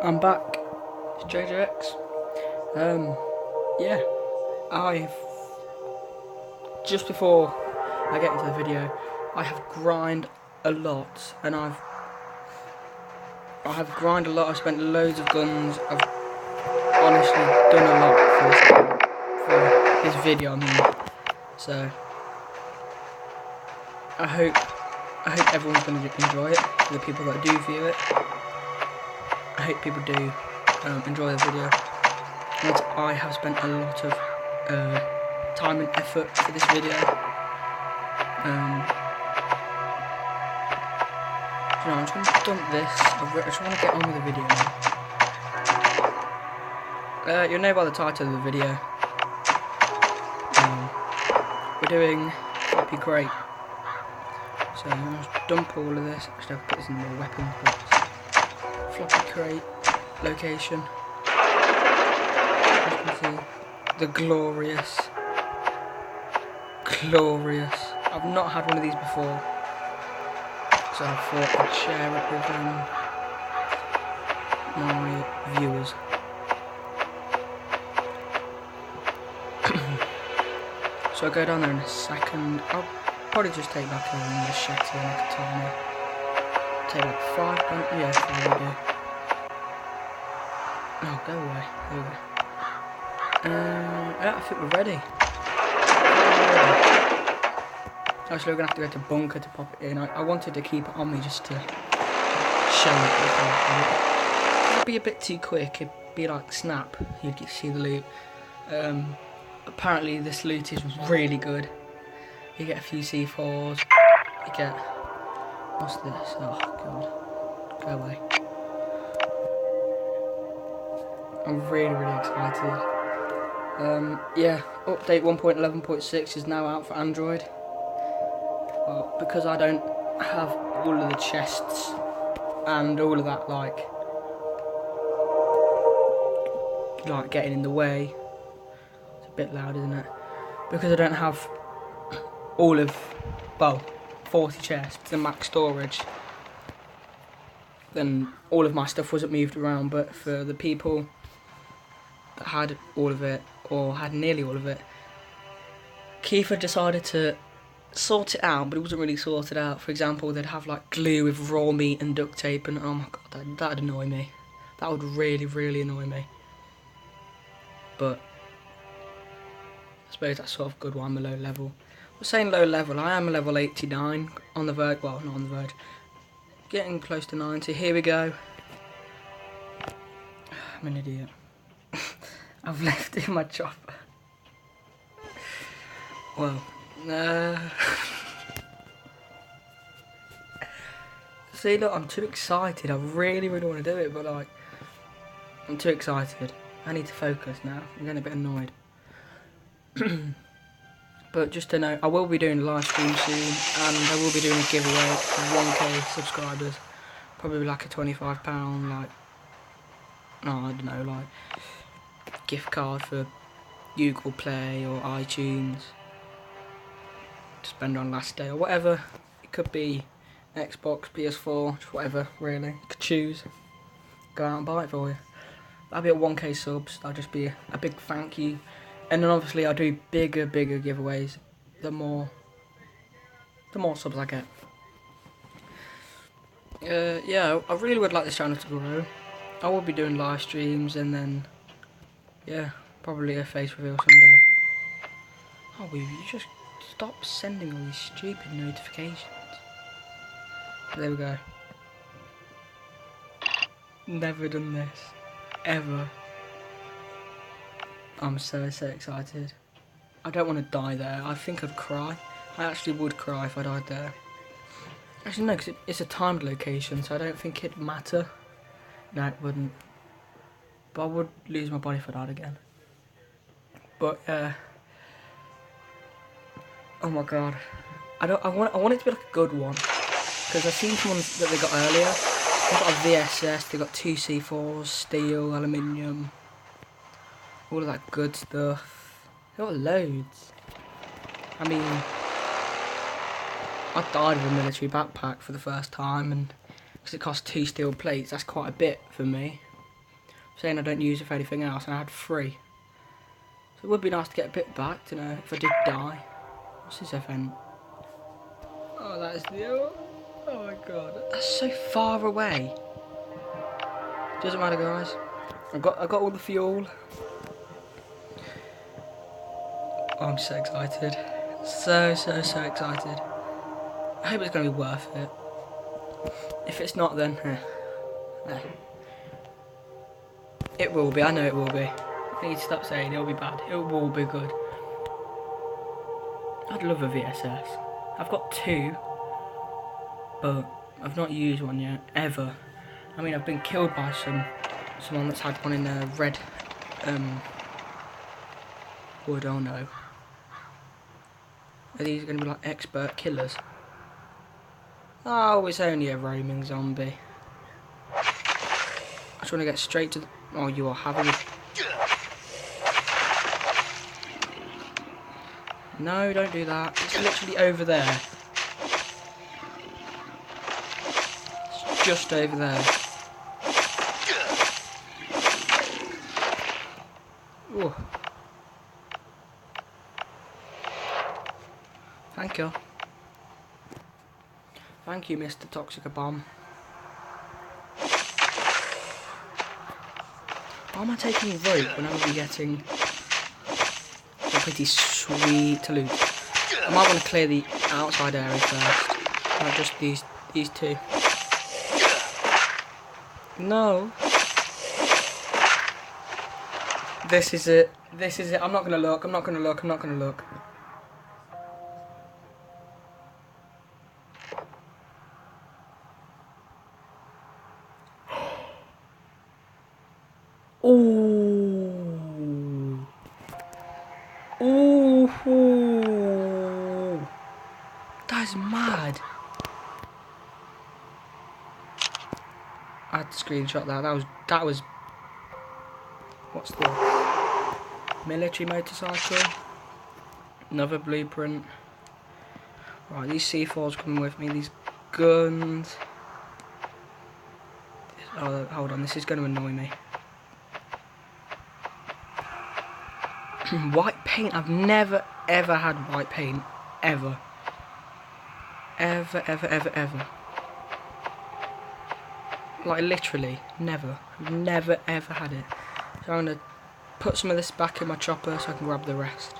I'm back. It's JJX. Yeah, I've just before I get into the video, I have grind a lot, and I have grind a lot. I've spent loads of guns. I've honestly done a lot for this video. I mean, so I hope everyone's going to enjoy it. For the people that do view it, I hope people do enjoy the video. And I have spent a lot of time and effort for this video. So I'm just going to dump this. I just want to get on with the video now. You'll know by the title of the video. We're doing Floppy crate. So I'm going to dump all of this. Actually, I'll put this in more weapons box. Floppy crate location. As you can see, the glorious. I've not had one of these before, so I thought I'd share it with my viewers. So I'll go down there in a second. I'll probably just take like a machete and a katana. Take like 5, yeah, 5 will do. Oh, go away. There we go. Yeah, I think we're ready. Actually, we're going to have to go to bunker to pop it in. I wanted to keep it on me just to show it. It'd be a bit too quick. It'd be like snap. You'd see the loot. Apparently, this loot is really good. You get a few C4s. You get... What's this? Oh, God. Go away. I'm really excited. Yeah, update 1.11.6 is now out for Android. Well, because I don't have all of the chests and all of that, like getting in the way. It's a bit loud, isn't it? Because I don't have all of, well, 40 chests and max storage, then all of my stuff wasn't moved around. But for the people that had all of it, or had nearly all of it, Kiefer decided to sort it out, but it wasn't really sorted out. For example, they'd have like glue with raw meat and duct tape, and oh my god, that'd annoy me. That would really annoy me. But I suppose that's sort of good while I'm a low level. We're saying low level, I am a level 89, on the verge, well, not on the verge, getting close to 90. Here we go. I'm an idiot. I've left in my chopper. Well, see, look, I'm too excited. I really want to do it, but like, I'm too excited. I need to focus now. I'm getting a bit annoyed. But just to know, I will be doing a live stream soon, and I will be doing a giveaway for 1k subscribers. Probably like a £25, like, no, I don't know, like, gift card for Google Play or iTunes to spend on last day or whatever. It could be Xbox, PS4, just whatever, really. You could choose. Go out and buy it for you. That'll be at 1k subs. That'll just be a big thank you. And then obviously I'll do bigger giveaways the more subs I get. Yeah, I really would like this channel to grow. I will be doing live streams, and then yeah, probably a face reveal someday. Oh, will you just stop sending all these stupid notifications? There we go. Never done this. Ever. I'm so excited. I don't want to die there. I think I'd cry. I actually would cry if I died there. Actually no, because it's a timed location, so I don't think it'd matter. No, it wouldn't. But I would lose my body if I died again. But oh my god, I want it to be like a good one, because I've seen some ones that they got earlier. They got a VSS, they got 2 C4s, steel, aluminium, all of that good stuff. They got loads. I mean, I died with a military backpack for the first time, and because it cost 2 steel plates, that's quite a bit for me. saying I don't use it for anything else, and I had 3. So it would be nice to get a bit back to know if I did die. What's this event? Oh, that is the... Oh my god. That's so far away. Doesn't matter, guys. I got all the fuel. Oh, I'm so excited. So excited. I hope it's going to be worth it. If it's not, then... no. It will be, I know it will be. I need to stop saying it'll be bad. It will be good. I'd love a VSS. I've got 2, but I've not used one yet, ever. I mean, I've been killed by someone that's had one in a red wood, oh no. Are these going to be like expert killers? Oh, it's only a roaming zombie. I just want to get straight to the... Oh, you are having a... No, don't do that. It's literally over there. It's just over there. Ooh. Thank you. Thank you, Mr. Toxic Bomb. Why am I taking rope when I'm going to be getting some pretty sweet loot? I might want to clear the outside area first, not just these 2. No. This is it. This is it. I'm not going to look. I'm not going to look. I'm not going to look. Ooh. Ooh. That's mad. I had to screenshot that. That was what's the military motorcycle? Another blueprint. Right, these C4s coming with me, these guns. Oh, hold on, this is going to annoy me. White paint. I've never ever had white paint. Ever. Ever. Like literally, never. I've never ever had it. So I'm going to put some of this back in my chopper so I can grab the rest.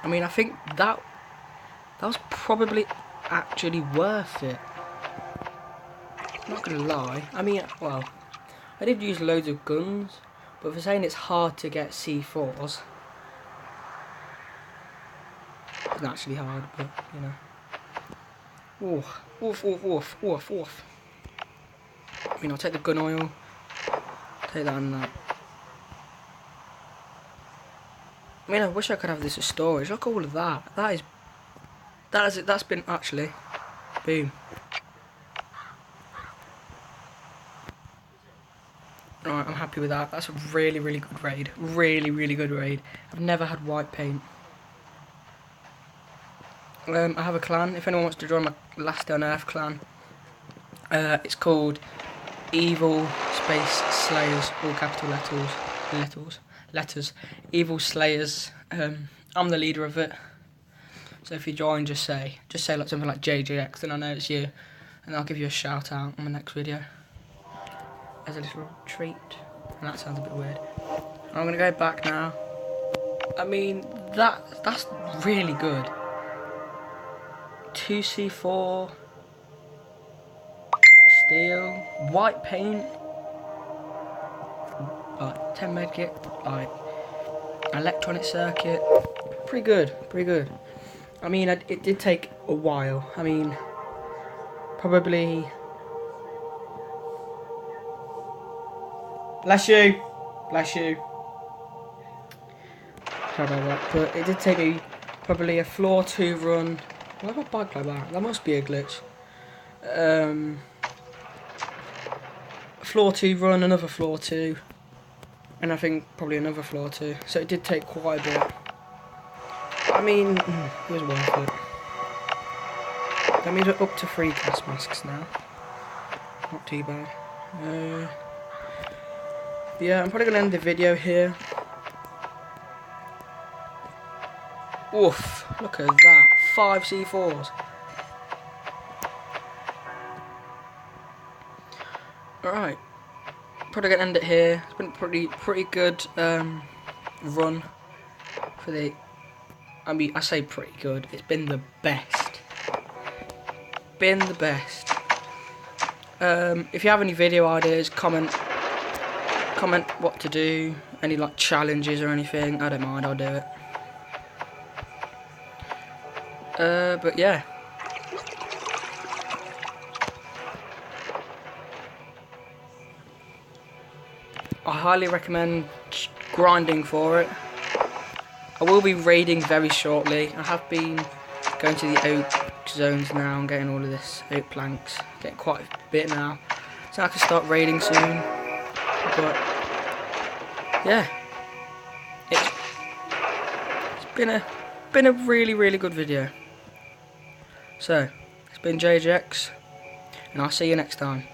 I mean, I think that was probably actually worth it. I'm not going to lie. I mean, well, I did use loads of guns. But for saying it's hard to get C4s, it's not actually hard, but you know. Oof. I mean, I'll take the gun oil, take that and that. I mean, I wish I could have this as storage. Look at all of that. That's it. That's been actually, boom. Alright, I'm happy with that. That's a really good raid. Really good raid. I've never had white paint. I have a clan. If anyone wants to join my Last Day on Earth clan, it's called Evil Space Slayers, all capital letters. Evil Slayers. I'm the leader of it. So if you join, just say like something like JJX, and I know it's you, and I'll give you a shout out on the next video as a little treat. And that sounds a bit weird. I'm gonna go back now. I mean, that's really good. 2C4 steel, white paint, like 10 medkit, like electronic circuit. Pretty good. I mean, it did take a while. I mean, probably. Bless you. Sorry about that, but it did take me probably a floor 2 run. Why have I bugged like that? That must be a glitch. Floor 2 run, another floor 2, and I think probably another floor 2. So it did take quite a bit. I mean, it was worth it. That means we're up to 3 gas masks now. Not too bad. Yeah, I'm probably gonna end the video here. Oof, look at that. 5 C4s. Alright. Probably gonna end it here. It's been pretty good run for the, I mean, I say pretty good. It's been the best. Been the best. If you have any video ideas, comment what to do. Any like challenges or anything, I don't mind, I'll do it. But yeah. I highly recommend grinding for it. I will be raiding very shortly. I have been going to the oak zones now and getting all of this oak planks. Getting quite a bit now. So I can start raiding soon. But yeah. It's been a really good video. So, it's been JJX, and I'll see you next time.